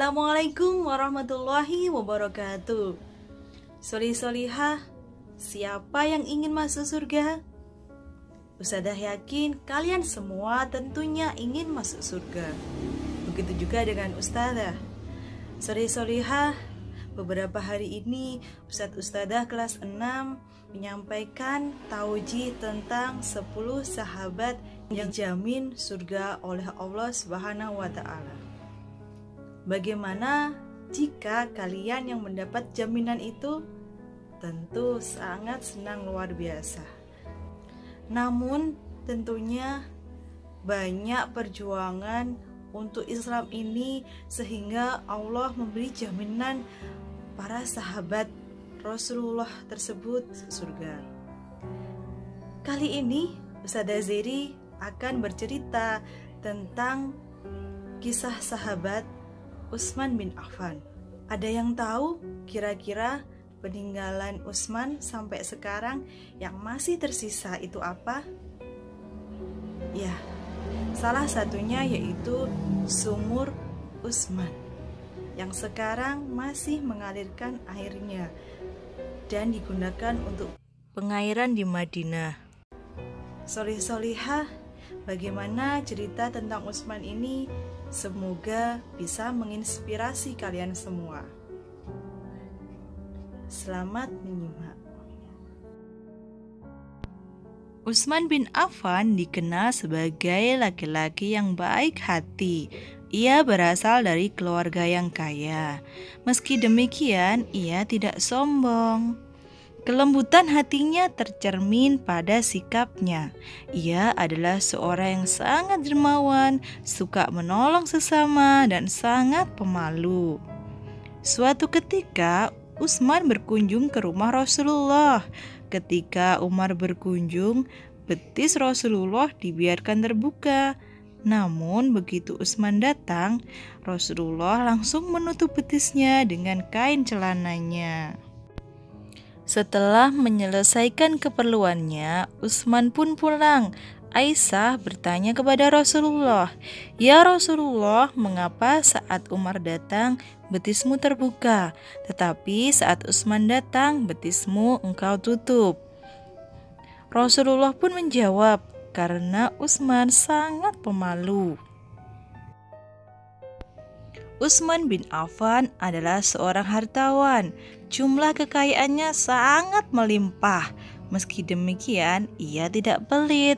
Assalamualaikum warahmatullahi wabarakatuh. Solih-solihah, siapa yang ingin masuk surga? Ustadzah yakin kalian semua tentunya ingin masuk surga. Begitu juga dengan Ustadzah. Solih-solihah, beberapa hari ini Ustadzah kelas 6 menyampaikan taujih tentang 10 sahabat yang dijamin surga oleh Allah Subhanahu wa Ta'ala. Bagaimana jika kalian yang mendapat jaminan itu? Tentu sangat senang luar biasa. Namun tentunya banyak perjuangan untuk Islam ini sehingga Allah memberi jaminan para sahabat Rasulullah tersebut surga. Kali ini Ustadzah Zeri akan bercerita tentang kisah sahabat Utsman bin Affan. Ada yang tahu kira-kira peninggalan Utsman sampai sekarang yang masih tersisa itu apa? Ya, salah satunya yaitu sumur Utsman yang sekarang masih mengalirkan airnya dan digunakan untuk pengairan di Madinah. Solih-solihah, bagaimana cerita tentang Utsman ini? Semoga bisa menginspirasi kalian semua. Selamat menyimak. Utsman bin Affan dikenal sebagai laki-laki yang baik hati. Ia berasal dari keluarga yang kaya. Meski demikian, ia tidak sombong. Kelembutan hatinya tercermin pada sikapnya. Ia adalah seorang yang sangat dermawan, suka menolong sesama, dan sangat pemalu. Suatu ketika, Utsman berkunjung ke rumah Rasulullah. Ketika Umar berkunjung, betis Rasulullah dibiarkan terbuka. Namun begitu Utsman datang, Rasulullah langsung menutup betisnya dengan kain celananya. Setelah menyelesaikan keperluannya, Utsman pun pulang. Aisyah bertanya kepada Rasulullah, "Ya Rasulullah, mengapa saat Umar datang betismu terbuka, tetapi saat Utsman datang betismu engkau tutup?" Rasulullah pun menjawab, "Karena Utsman sangat pemalu." Utsman bin Affan adalah seorang hartawan. Jumlah kekayaannya sangat melimpah. Meski demikian, ia tidak pelit.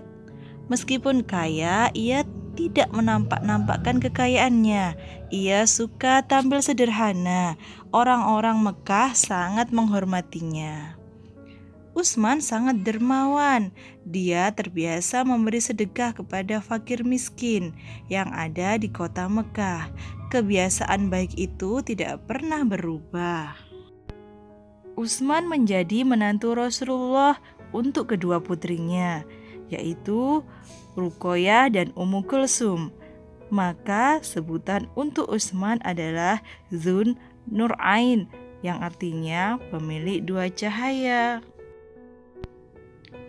Meskipun kaya, ia tidak menampak-nampakkan kekayaannya. Ia suka tampil sederhana. Orang-orang Mekah sangat menghormatinya. Utsman sangat dermawan. Dia terbiasa memberi sedekah kepada fakir miskin yang ada di kota Mekah. Kebiasaan baik itu tidak pernah berubah. Utsman menjadi menantu Rasulullah untuk kedua putrinya, yaitu Ruqayyah dan Ummu Kulsum. Maka sebutan untuk Utsman adalah Dzun Nurain, yang artinya pemilik dua cahaya.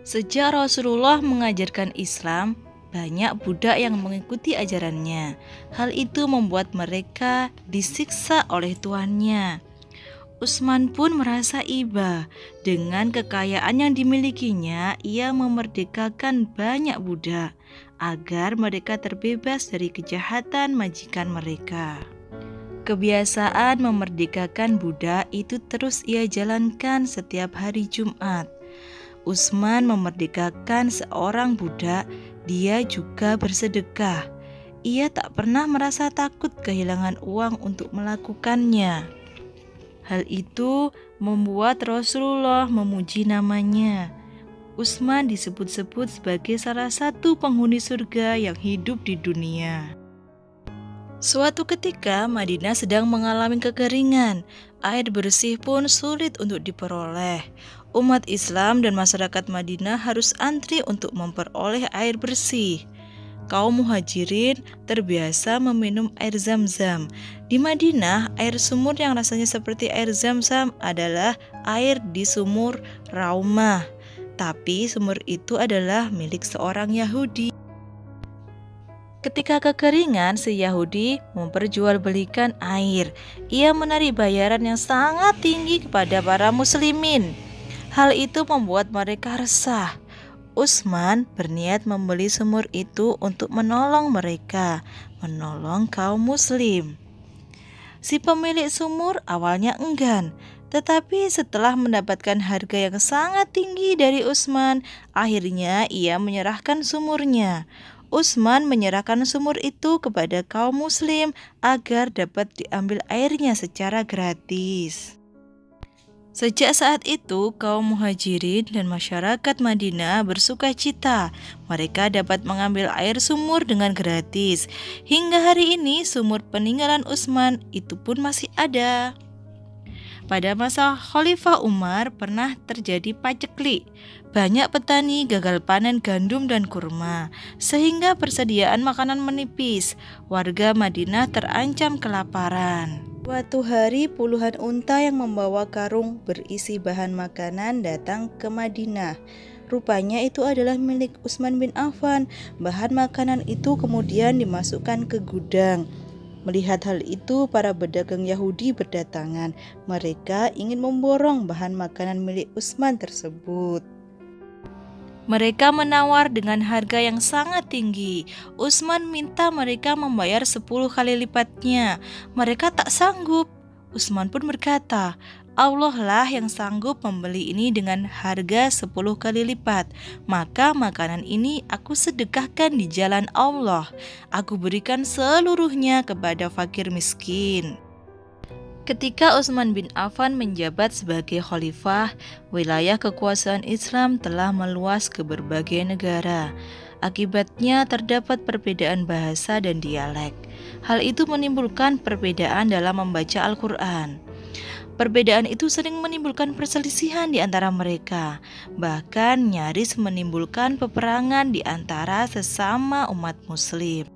Sejak Rasulullah mengajarkan Islam, banyak budak yang mengikuti ajarannya. Hal itu membuat mereka disiksa oleh tuannya. Utsman pun merasa iba. Dengan kekayaan yang dimilikinya, ia memerdekakan banyak budak agar mereka terbebas dari kejahatan majikan mereka. Kebiasaan memerdekakan budak itu terus ia jalankan setiap hari Jumat. Utsman memerdekakan seorang budak, dia juga bersedekah. Ia tak pernah merasa takut kehilangan uang untuk melakukannya. Hal itu membuat Rasulullah memuji namanya. Utsman disebut-sebut sebagai salah satu penghuni surga yang hidup di dunia. Suatu ketika Madinah sedang mengalami kekeringan. Air bersih pun sulit untuk diperoleh. Umat Islam dan masyarakat Madinah harus antri untuk memperoleh air bersih. Kaum muhajirin terbiasa meminum air Zam-Zam. Di Madinah, air sumur yang rasanya seperti air Zam-Zam adalah air di sumur Raumah. Tapi sumur itu adalah milik seorang Yahudi. Ketika kekeringan, si Yahudi memperjualbelikan air. Ia menarik bayaran yang sangat tinggi kepada para muslimin. Hal itu membuat mereka resah. Utsman berniat membeli sumur itu untuk menolong mereka, menolong kaum muslim. Si pemilik sumur awalnya enggan, tetapi setelah mendapatkan harga yang sangat tinggi dari Utsman, akhirnya ia menyerahkan sumurnya. Utsman menyerahkan sumur itu kepada kaum muslim agar dapat diambil airnya secara gratis. Sejak saat itu, kaum muhajirin dan masyarakat Madinah bersuka cita. Mereka dapat mengambil air sumur dengan gratis. Hingga hari ini, sumur peninggalan Utsman itu pun masih ada. Pada masa Khalifah Umar pernah terjadi paceklik. Banyak petani gagal panen gandum dan kurma, sehingga persediaan makanan menipis. Warga Madinah terancam kelaparan. Suatu hari puluhan unta yang membawa karung berisi bahan makanan datang ke Madinah. Rupanya itu adalah milik Utsman bin Affan. Bahan makanan itu kemudian dimasukkan ke gudang. Melihat hal itu, para pedagang Yahudi berdatangan. Mereka ingin memborong bahan makanan milik Utsman tersebut. Mereka menawar dengan harga yang sangat tinggi. Utsman minta mereka membayar 10 kali lipatnya. Mereka tak sanggup. Utsman pun berkata, Allah lah yang sanggup membeli ini dengan harga 10 kali lipat. Maka makanan ini aku sedekahkan di jalan Allah. Aku berikan seluruhnya kepada fakir miskin. Ketika Utsman bin Affan menjabat sebagai khalifah, wilayah kekuasaan Islam telah meluas ke berbagai negara. Akibatnya terdapat perbedaan bahasa dan dialek. Hal itu menimbulkan perbedaan dalam membaca Al-Quran. Perbedaan itu sering menimbulkan perselisihan di antara mereka, bahkan nyaris menimbulkan peperangan di antara sesama umat muslim.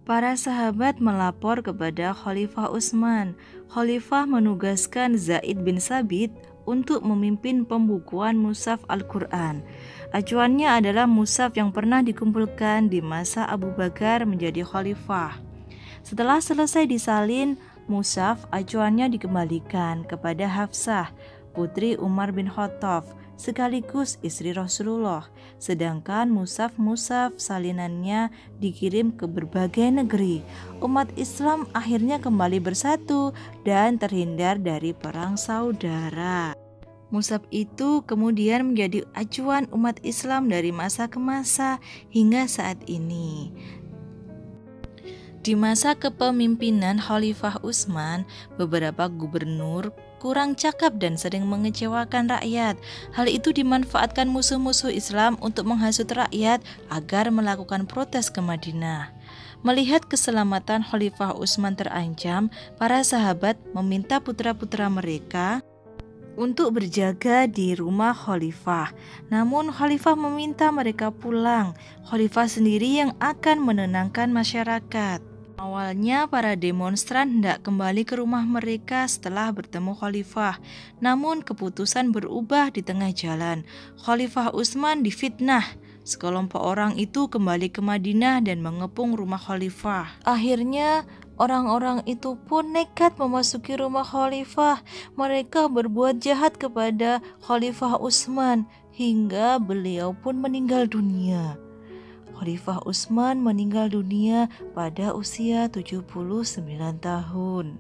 Para sahabat melapor kepada Khalifah Utsman. Khalifah menugaskan Zaid bin Tsabit untuk memimpin pembukuan mushaf Al-Quran. Acuannya adalah mushaf yang pernah dikumpulkan di masa Abu Bakar menjadi khalifah. Setelah selesai disalin, mushaf acuannya dikembalikan kepada Hafsah, putri Umar bin Khattab, sekaligus istri Rasulullah. Sedangkan mushaf-mushaf salinannya dikirim ke berbagai negeri. Umat Islam akhirnya kembali bersatu dan terhindar dari perang saudara. Mushaf itu kemudian menjadi acuan umat Islam dari masa ke masa hingga saat ini. Di masa kepemimpinan Khalifah Utsman, beberapa gubernur kurang cakap dan sering mengecewakan rakyat. Hal itu dimanfaatkan musuh-musuh Islam untuk menghasut rakyat agar melakukan protes ke Madinah. Melihat keselamatan Khalifah Utsman terancam, para sahabat meminta putra-putra mereka untuk berjaga di rumah khalifah. Namun khalifah meminta mereka pulang. Khalifah sendiri yang akan menenangkan masyarakat. Awalnya para demonstran hendak kembali ke rumah mereka setelah bertemu khalifah. Namun keputusan berubah di tengah jalan. Khalifah Utsman difitnah. Sekelompok orang itu kembali ke Madinah dan mengepung rumah khalifah. Akhirnya orang-orang itu pun nekat memasuki rumah khalifah. Mereka berbuat jahat kepada Khalifah Utsman hingga beliau pun meninggal dunia. Khalifah Utsman meninggal dunia pada usia 79 tahun.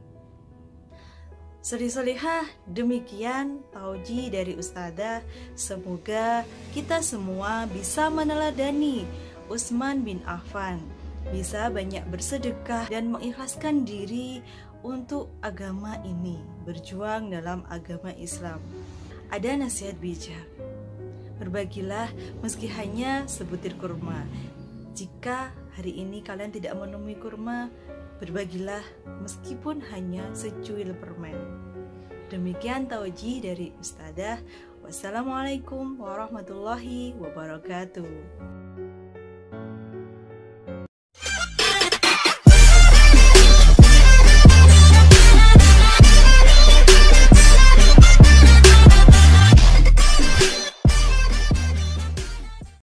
Selih-selihah, demikian tauji dari Ustadzah. Semoga kita semua bisa meneladani Utsman bin Affan, bisa banyak bersedekah dan mengikhlaskan diri untuk agama ini, berjuang dalam agama Islam. Ada nasihat bijak, berbagilah meski hanya sebutir kurma. Jika hari ini kalian tidak menemui kurma, berbagilah meskipun hanya secuil permen. Demikian tauji dari Ustadzah. Wassalamualaikum warahmatullahi wabarakatuh.